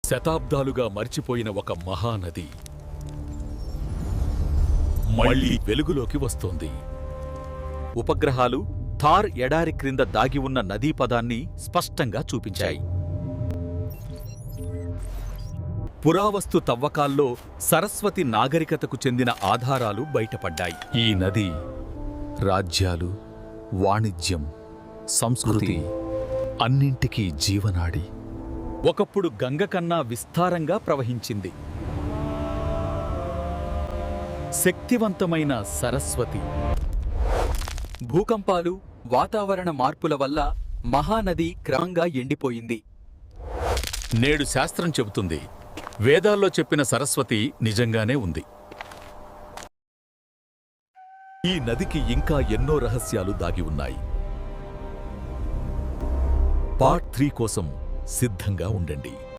శతాబ్దాలుగా మర్చిపోయిన ఒక మహానది మళ్ళీ వెలుగులోకి వస్తోంది. ఉపగ్రహాలు థార్ ఎడారి క్రింద దాగి ఉన్న నదీ పదాన్ని స్పష్టంగా చూపించాయి. పురావస్తు తవ్వకాల్లో సరస్వతి నాగరికతకు చెందిన ఆధారాలు బయటపడ్డాయి. ఈ నది రాజ్యాలు, వాణిజ్యం, సంస్కృతి అన్నింటికీ జీవనాడి. ఒకప్పుడు గంగ కన్నా విస్తారంగా ప్రవహించింది. శక్తివంతమైన సరస్వతి. భూకంపాలు, వాతావరణ మార్పుల వల్ల మహానది క్రమంగా ఎండిపోయింది. నేడు శాస్త్రం చెబుతుంది, వేదాల్లో చెప్పిన సరస్వతి నిజంగానే ఉంది. ఈ నదికి ఇంకా ఎన్నో రహస్యాలు దాగి ఉన్నాయి. పార్ట్ 3 కోసం సిద్ధంగా ఉండండి.